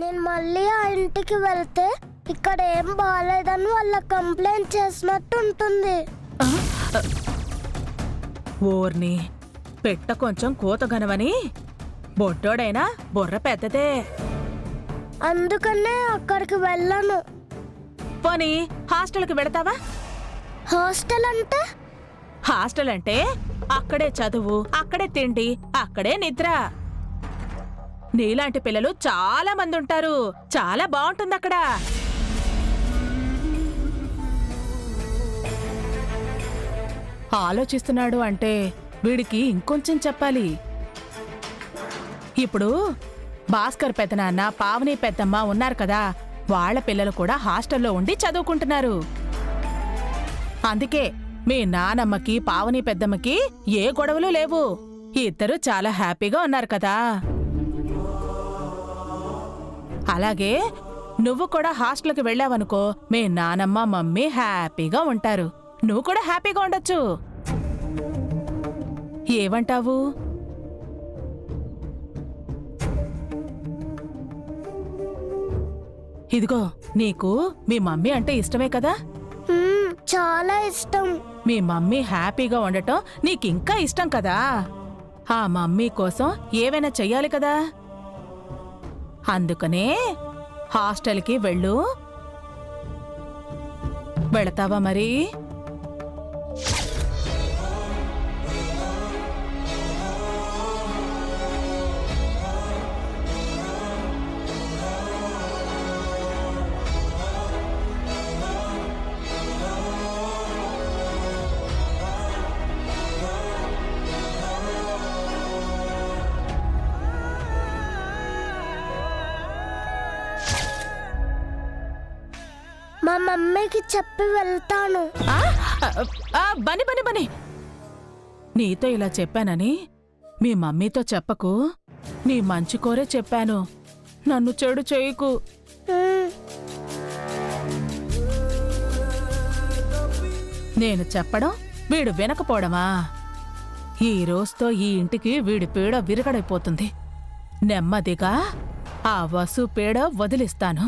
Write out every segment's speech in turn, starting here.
నేను మళ్ళీ ఆ ఇంటికి వెళ్తే ఇక్కడ ఏం బాగాలేదని వాళ్ళ కంప్లైంట్ చేసినట్టు ఉంటుంది. ఓర్ని పెట్ట కొంచెం కూతగనవని బొడ్డోడైనా బుర్ర పెద్దదే. అందుకనే అక్కడికి వెళ్ళను. పోనీ హాస్టల్కి వెళతావా? హాస్టల్ అంటే? హాస్టల్ అంటే అక్కడే చదువు, అక్కడే తిండి, అక్కడే నిద్ర. నీలాంటి పిల్లలు చాలా మంది ఉంటారు. చాలా బాగుంటుంది అక్కడ. ఆలోచిస్తున్నాడు అంటే వీడికి ఇంకొంచెం చెప్పాలి. ఇప్పుడు భాస్కర్ పెద్దనాన్న, పావని పెద్దమ్మ ఉన్నారు కదా, వాళ్ల పిల్లలు కూడా హాస్టల్లో ఉండి చదువుకుంటున్నారు. అందుకే మీ నానమ్మకి, పావని పెద్దమ్మకి ఏ గొడవలు లేవు. ఇద్దరు చాలా హ్యాపీగా ఉన్నారు కదా. అలాగే నువ్వు కూడా హాస్టల్కి వెళ్ళావనుకో, మీ నానమ్మ, మమ్మీ హ్యాపీగా ఉంటారు. నువ్వు కూడా హ్యాపీగా ఉండొచ్చు. ఏమంటావు? ఇదిగో, నీకు మీ మమ్మీ అంటే ఇష్టమే కదా? చాలా ఇష్టం. మీ మమ్మీ హ్యాపీగా ఉండటం నీకింకా ఇష్టం కదా. ఆ మమ్మీ కోసం ఏవైనా చెయ్యాలి కదా. అందుకనే హాస్టల్కి వెళ్ళు. వెళతావా మరి? మా మమ్మీకి చెప్పి వెళ్తాను. బని బని బని, నీతో ఇలా చెప్పానని మీ మమ్మీతో చెప్పకు. నీ మంచి కోరే చెప్పాను. నన్ను చెడు చేయకు. నేను చెప్పడం వీడు వినకపోవడమా? ఈ రోజుతో ఈ ఇంటికి వీడి పీడ విరగడైపోతుంది. నెమ్మదిగా ఆ వసు పీడ వదిలిస్తాను.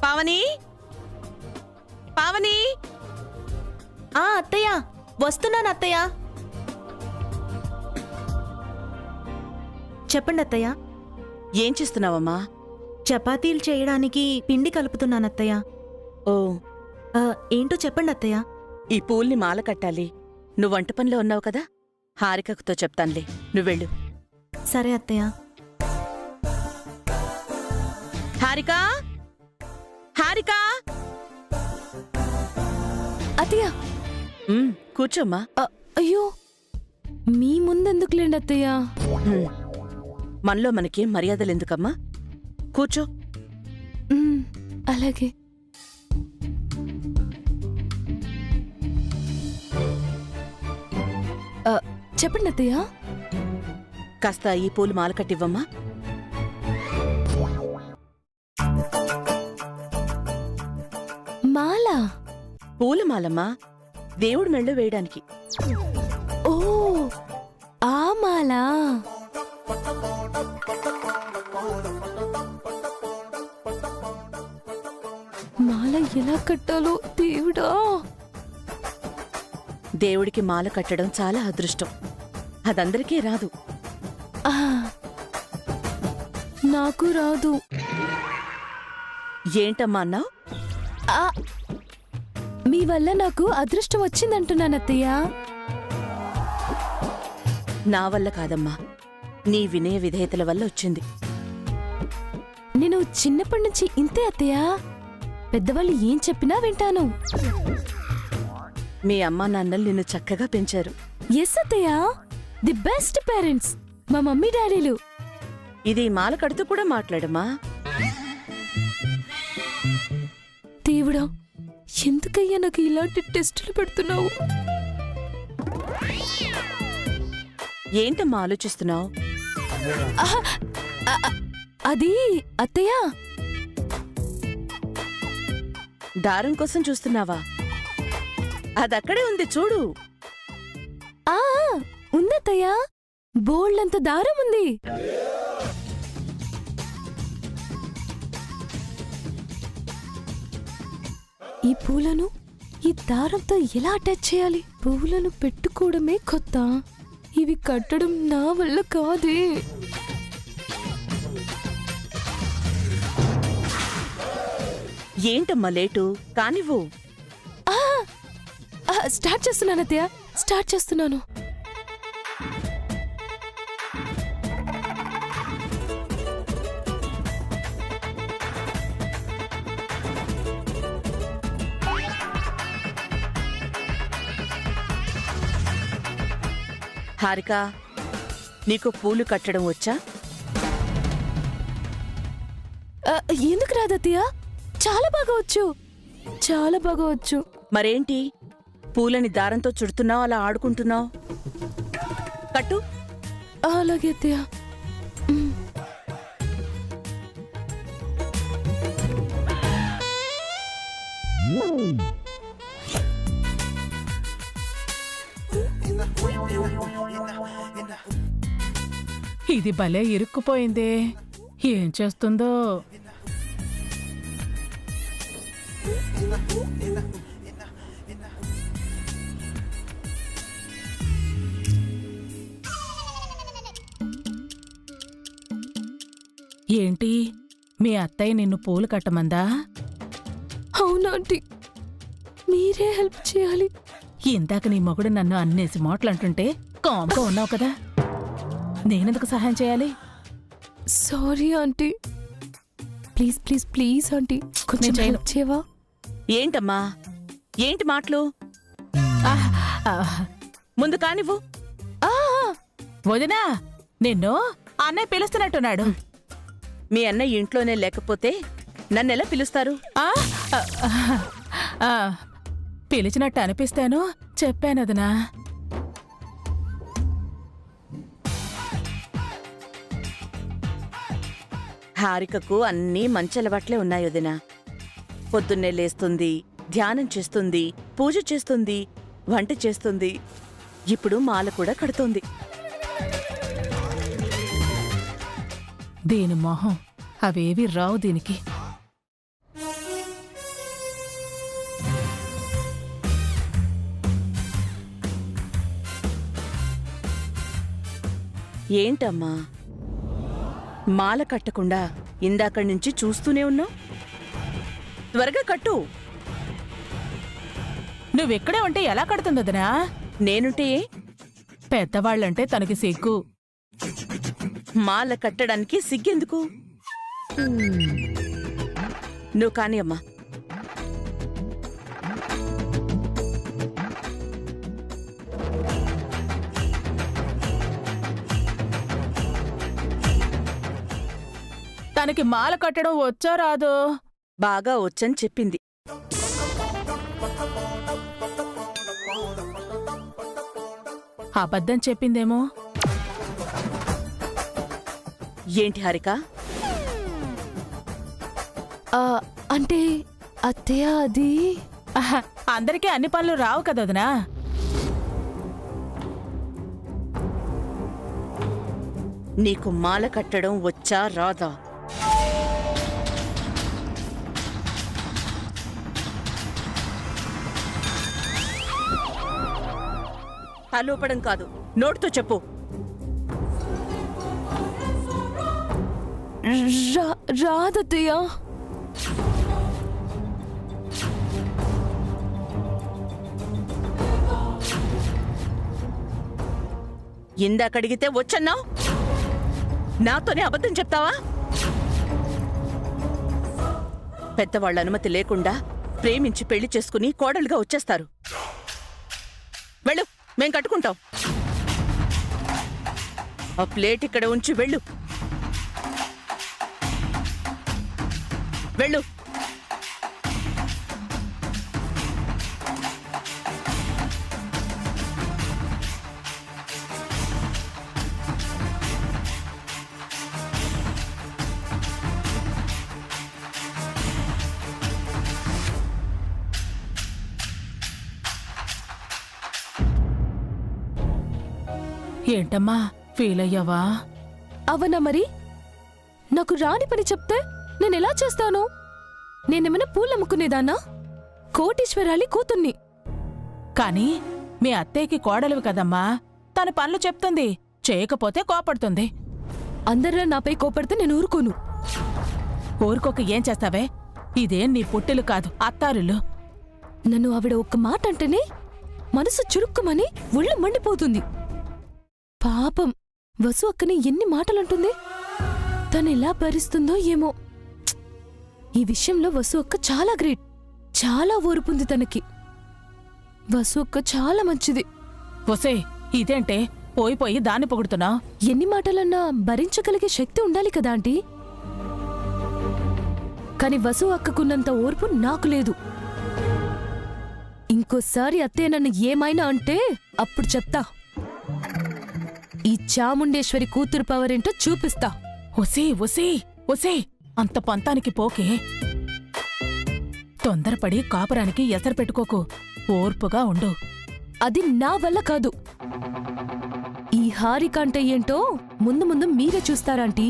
పావని, పావని. అత్తయ్య, వస్తున్నాను అత్తయ్య. చెప్పండి అత్తయ్య. ఏం చేస్తున్నావమ్మా? చపాతీలు చేయడానికి పిండి కలుపుతున్నాను అత్తయ్య. ఓ, ఏంటో చెప్పండి అత్తయ్య. ఈ పూల్ని మాల కట్టాలి. నువ్వు వంట పనిలో ఉన్నావు కదా, హారికతో చెప్తానులే, నువ్వెళ్ళు. సరే అత్తయ్య. హారిక, హారిక. అత్తయ్య. కూర్చోమ్మా. అయ్యో, మీ ముందెందుకులేండి అత్తయ్య. మనలో మనకి మర్యాదలెందుకమ్మా? కూర్చో. అలాగే. చెప్పండి అత్తయ్య. కాస్త ఈ పూలు మాల కట్టివ్వమ్మా. మాల? పూల మాలమ్మా, దేవుడి మెళ్ళో వేయడానికి. ఓ, ఆ మాల. మాల ఎలా కట్టాలో దేవుడా. దేవుడికి మాల కట్టడం చాలా అదృష్టం. అదందరికీ రాదు. నాకు రాదు. ఏంటమ్మా అన్నావు? మీ వల్ల నాకు అదృష్టం వచ్చిందంటున్నానత్తయ్య. నా వల్ల కాదమ్మా, నీ వినయ విధేయతల వల్ల వచ్చింది. నేను చిన్నప్పటి నుంచి ఇంతే అత్తయ్య. పెద్దవాళ్ళు ఏం చెప్పినా వింటాను. మీ అమ్మా నాన్నలు నిన్ను చక్కగా పెంచారు. ఎస్ అత్తయ్య, ది బెస్ట్ పేరెంట్స్ మా మమ్మీ డాడీలు. ఇది మాల కడుతూ కూడా మాట్లాడమ్మా. దేవుడా, ఎందుకయ్యా నాకు ఇలాంటి టెస్టులు పెడుతున్నావు? ఏంటమ్మా ఆలోచిస్తున్నావు? ఆహా, అది అత్తయ్య, దారం కోసం చూస్తున్నావా? అదక్కడే ఉంది చూడు. ఆ ఉందత్తయ్య, బోల్డంత దారం ఉంది. ఈ పూలను ఈ దారంతో ఎలా అటాచ్ చేయాలి? పువ్వులను పెట్టుకోవడమే కొత్త, ఇవి కట్టడం నా వల్ల కాదే. ఏంటమ్మా లేటు? కానివ్వు. స్టార్ట్ చేస్తున్నాను అత్తయ్య, స్టార్ట్ చేస్తున్నాను. హారిక, నీకు పూలు కట్టడం వచ్చా? ఎందుకు రాదత్తయ్య? చాలా బాగా వచ్చు, చాలా బాగా వచ్చు. మరేంటి పూలని దారంతో చుడుతున్నావు, అలా ఆడుకుంటున్నావు? కట్టు. అలాగే అత్తయ్య. ఇది భలే ఇరుక్కుపోయిందే, ఏం చేస్తుందో. ఏంటి, మీ అత్తయ్య నిన్ను పూలు కట్టమందా? అవునాంటీ, మీరే హెల్ప్ చేయాలి. ఇందాక నీ మొగుడు నన్ను అన్నేసి మాటలంటుంటే కామ్గా ఉన్నావు కదా, నేనెందుకు సహాయం చేయాలి? Sorry aunty, please please please aunty, కొంచెం నేను చేయను. హెల్ప్ చేయవా? ఏంటమ్మా, ఏంటి మాటలు? ఆహ్, ఆహ్. ముందు కానివ్వు. వదినా, నిన్ను అన్నయ్య పిలుస్తున్నట్టున్నాడు. మీ అన్నయ్య ఇంట్లోనే లేకపోతే నన్నెలా పిలుస్తారు? ఆ, ఆ, ఆ, పిలిచినట్టు అనిపిస్తాను, చెప్పానదనా. హారికకు అన్నీ మంచి అలవాట్లే ఉన్నాయి వదినా. పొద్దున్నే లేస్తుంది, ధ్యానం చేస్తుంది, పూజ చేస్తుంది, వంట చేస్తుంది, ఇప్పుడు మాల కూడా కడుతోంది. దీని మొహం అవేవి రావు దీనికి. ఏంటమ్మా, మాల కట్టకుండా ఇందాకడి నుంచి చూస్తూనే ఉన్నావు? త్వరగా కట్టు. నువ్వెక్కడే ఉంటే ఎలా కడుతుందదనా? నేనుంటే ఏ? పెద్దవాళ్ళంటే తనకి సిగ్గు. మాల కట్టడానికి సిగ్గెందుకు? నువ్వు కాని అమ్మా. తనకి మాల కట్టడం వచ్చా రాదో? బాగా వచ్చని చెప్పింది. అబద్ధం చెప్పిందేమో. ఏంటి హారిక? అంటే అత్తయ్య, అది ఆహా, అందరికీ అన్ని పనులు రావు కదదనా. నీకు మాల కట్టడం వచ్చా రాదా? తలూపడం కాదు, నోటితో చెప్పు. రాదత్తయ్య. ఇందాకడిగితే వచ్చన్నావు, నాతోనే అబద్ధం చెప్తావా? పెద్దవాళ్ళ అనుమతి లేకుండా ప్రేమించి పెళ్లి చేసుకుని కోడలుగా వచ్చేస్తారు. వెళ్ళు, మేం కట్టుకుంటాం. ఆ ప్లేట్ ఇక్కడ ఉంచి వెళ్ళు. వెళ్ళు. ఏంటమ్మా ఫీల్ అయ్యావా? అవనా మరి? నాకు రాని పని చెప్తే నేనెలా చేస్తాను? నేనేమైనా పూలమ్ముకునేదాన్నా? కోటీశ్వరాలి కూతుర్ని. కానీ మీ అత్తయ్యకి కోడలివి కదమ్మా, తన పనులు చెప్తుంది, చేయకపోతే కోపడుతుంది. అందర్రా నాపై కోపడితే నేను ఊరుకోను. ఊరుకోక ఏం చేస్తావే? ఇదేం నీ పుట్టిలు కాదు, అత్తారులు. నన్ను ఆవిడ ఒక్క మాట అంటేనే మనసు చురుక్కుమని ఒళ్ళు మండిపోతుంది. పాపం వసు అక్కని ఎన్ని మాటలంటుంది. తనెలా భరిస్తుందో ఏమో. ఈ విషయంలో వసు అక్క చాలా గ్రేట్. చాలా ఓర్పుంది తనకి. వసు అక్క చాలా మంచిది. ఒసే, ఇదేంటే పోయి పోయి దాన్ని పొగుడుతున్నా? ఎన్ని మాటలన్నా భరించగలిగే శక్తి ఉండాలి కదా ఆంటీ. కాని వసు అక్కకున్నంత ఓర్పు నాకు లేదు. ఇంకోసారి అత్తే నన్ను ఏమైనా అంటే అప్పుడు చెప్తా. ఈ చాముండేశ్వరి కూతురు పవర్ ఏంటో చూపిస్తా. ఒసే ఒసే ఒసే, అంత పంతానికి పోకే. తొందరపడి కాపురానికి ఎసరు పెట్టుకోకు, ఓర్పుగా ఉండు. అది నా వల్ల కాదు. ఈ హారిక అంటే ఏంటో ముందు ముందు మీరే చూస్తారాంటీ.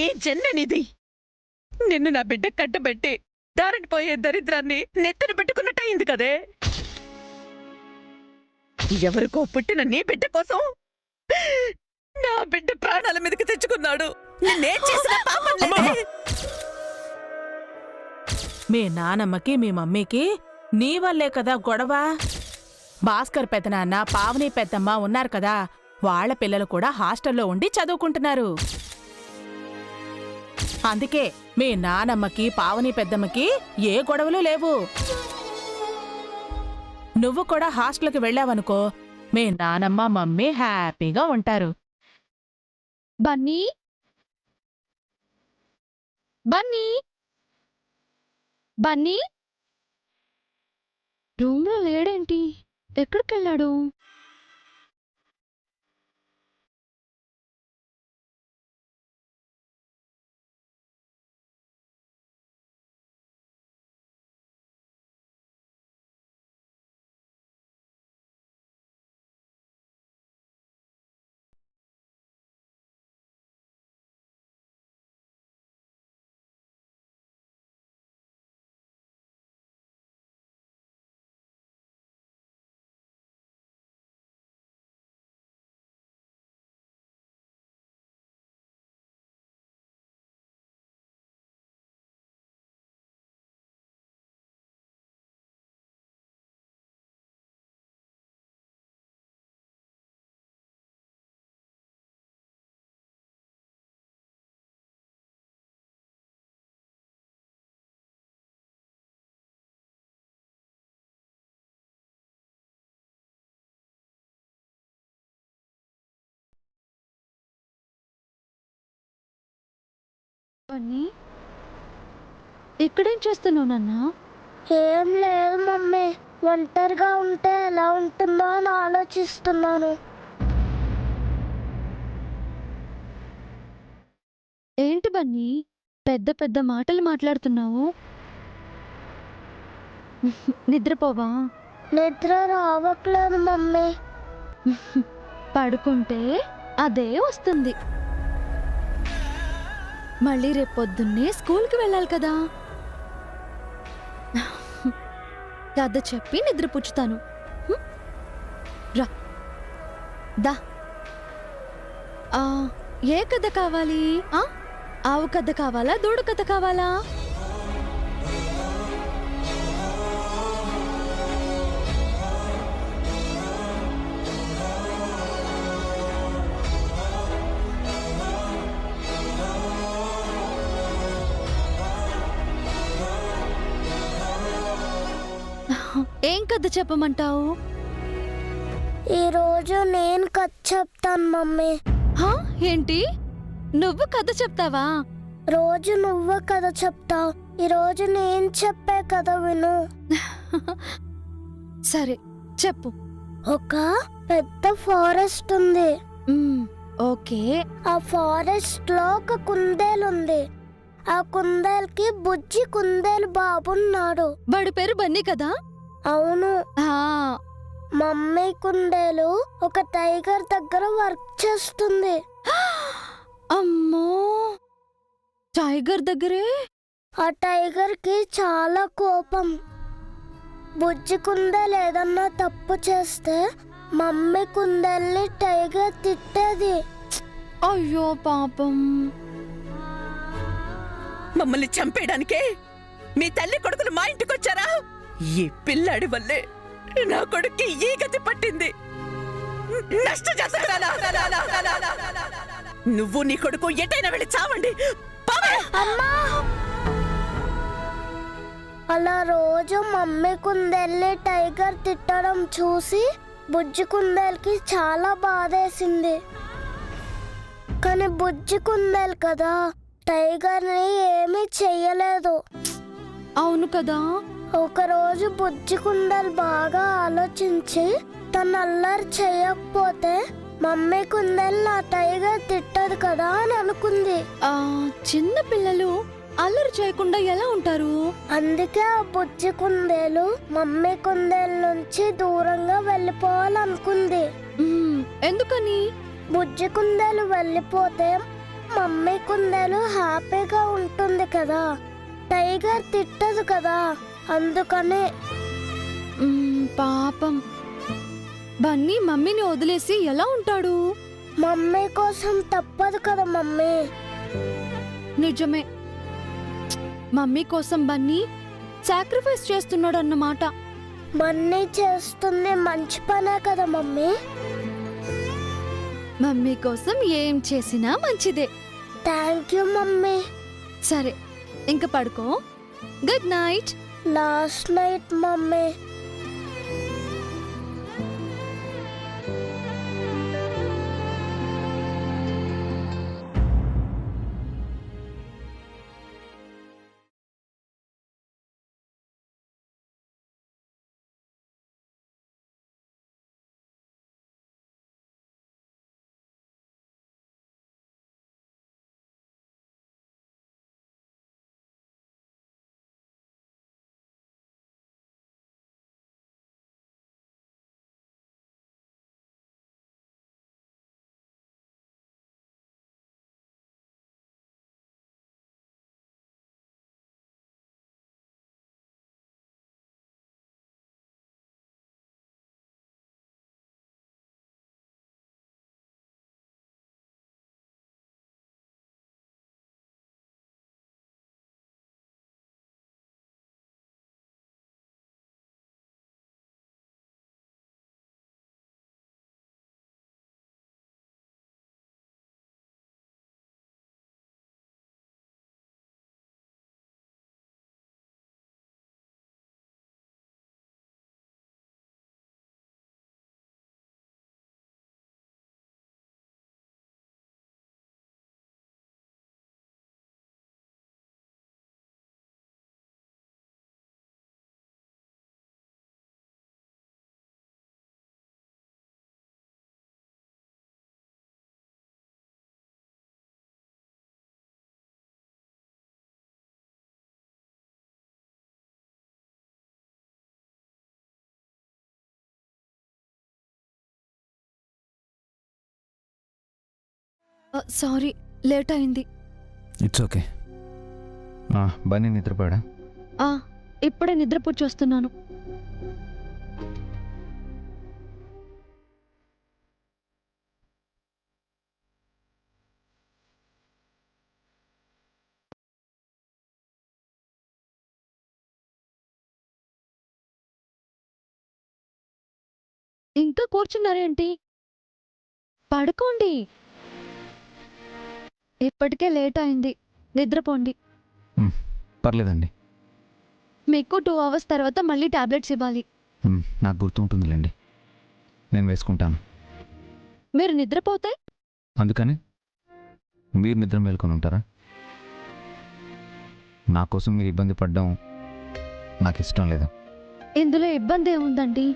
ఏ జన్మనిది? నిన్ను నా బిడ్డ కట్టబెట్టి దారిపోయే దరిద్రాన్ని నెత్తిన పెట్టుకున్నట్టయింది కదే. ఎవరికో పుట్టిన నీ బిడ్డ కోసం నా బిడ్డ ప్రాణాల మీదకి తెచ్చుకున్నాడు. నిన్నేం చేసిన పాపం లేదే. మీ నానమ్మకి మీ మమ్మీకి నీ వల్లే కదా గొడవ. భాస్కర్ పెద్దనాన్న, పావని పెద్దమ్మ ఉన్నారు కదా, వాళ్ల పిల్లలు కూడా హాస్టల్లో ఉండి చదువుకుంటున్నారు. అందుకే మీ నానమ్మకి పావని పెద్దమ్మకి ఏ గొడవలు లేవు. నువ్వు కూడా హాస్టల్కి వెళ్ళావనుకో, మీ నానమ్మ మమ్మీ హ్యాపీగా ఉంటారు. బన్నీ బన్నీ బన్నీ రూమ్లో లేడేంటి? ఎక్కడికెళ్ళాడు? బన్నీ ఇక్కడేం చేస్తున్నావు నాన్న? ఏం లేదు మమ్మీ, ఒంటరిగా ఉంటే ఎలా ఉంటుందో అని ఆలోచిస్తున్నాను. ఏంటి బన్నీ పెద్ద పెద్ద మాటలు మాట్లాడుతున్నావు? నిద్రపోవా? నిద్ర రావట్లేదు మమ్మీ. పడుకుంటే అదే వస్తుంది. మళ్ళీ రేపొద్దున్నే స్కూల్కి వెళ్ళాలి కదా. కథ చెప్పి నిద్రపుచ్చుతాను. రా దా. ఏ కథ కావాలి? ఆవు కథ కావాలా, దూడు కథ కావాలా? ఏం కథ చెప్పమంటావు? ఈరోజు నేను కథ చెప్తాను మమ్మీ. హా? ఏంటి నువ్వు కథ చెప్తావా? రోజు నువ్వు కథ చెప్తావు, ఈరోజు నేను చెప్పే కథ విను. సరే చెప్పు. ఒక పెద్ద ఫారెస్ట్ ఉంది. ఓకే. ఆ ఫారెస్ట్ లో ఒక కుందేలు ఉంది. ఆ కుందేలుకి బుజ్జి కుందేలు బాబున్నాడు. వాడి పేరు బన్నీ కదా? అవును. ఆ, మమ్మీ కుందేలు ఒక టైగర్ దగ్గర వర్క్ చేస్తుంది. అమ్మో, టైగర్ దగ్గరే? ఆ టైగర్ కి చాలా కోపం. బుజ్జి కుందేలు ఏదన్నా తప్పు చేస్తే మమ్మీ కుందేల్ని టైగర్ తిట్టేది. అయ్యో పాపం. మమ్మల్ని చంపేయడానికే మీ తల్లి కొడుకులు మా ఇంటికొచ్చారా? ఈ పిల్లాడి వల్లే నా కొడుక్కి ఈ గతి పట్టింది. నువ్వు నీ కొడుకు ఎటైనా వెళ్ళి చావండి. అమ్మా! అలా రోజు మమ్మీ కుందేల్ని టైగర్ తిట్టడం చూసి బుజ్జి కుందేలుకి చాలా బాధేసింది. కానీ బుజ్జి కుందేలు కదా, టైగర్ని ఏమీ చెయ్యలేదు. అవును కదా. ఒకరోజు బుజ్జి కుందేలు బాగా ఆలోచించి తను అల్లరి చెయ్యకపోతే మమ్మీ కుందేలు నా టైగర్ తిట్టదు కదా అని అనుకుంది. చిన్న పిల్లలు అల్లరి చేయకుండా ఎలా ఉంటారు? అందుకే ఆ బుజ్జి కుందేలు మమ్మీ కుందేలు నుంచి దూరంగా వెళ్ళిపోవాలనుకుంది. ఎందుకని? బుజ్జి కుందేలు వెళ్ళిపోతే మమ్మీ కుందేలు హ్యాపీగా ఉంటుంది కదా, టైగర్ తిట్టదు కదా, అందుకనే. పాపం బన్నీ మమ్మీని వదిలేసి ఎలా ఉంటాడు? మమ్మీ కోసం తప్పదు కదా మమ్మీ. నిజమే, మమ్మీ కోసం బన్నీ సాక్రిఫైస్ చేస్తున్నాడు అన్నమాట. మమ్మీ చేస్తుంది మంచి పనే కదా మమ్మీ. మమ్మీ కోసం ఏం చేసినా మంచిదే. Thank you mummy. సరే ఇంక పడుకో. Good night. Last night mummy. Sorry, late అయింది. It's okay. బన్నీ నిద్రపోయాడా? ఇప్పుడే నిద్రపుచ్చేస్తున్నాను. ఇంకా కూర్చున్నారేంటి? పడుకోండి. ఇప్పటికే లేట్ అయింది, నిద్రపోండి. పర్లేదండి. మీకు 2 hours తర్వాత మళ్ళీ టాబ్లెట్స్ ఇవ్వాలి. నాకు గుర్తుంటుందిలేండి. నేను వేసుకుంటాను. మీరు నిద్రపోతే అందుకని మీరు నిద్ర మేల్కొని ఉంటారా? నా కోసం మీరు ఇబ్బంది పడడం నాకు ఇష్టం లేదు. ఇందులో ఇబ్బంది ఏముందండి?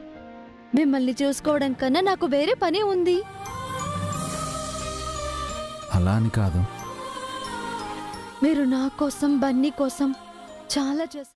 మిమ్మల్ని చూసుకోవడం కన్నా నాకు వేరే పని ఉంది. అలా అని కాదు. మీరు నా కోసం బన్నీ కోసం చాలా చేశారు.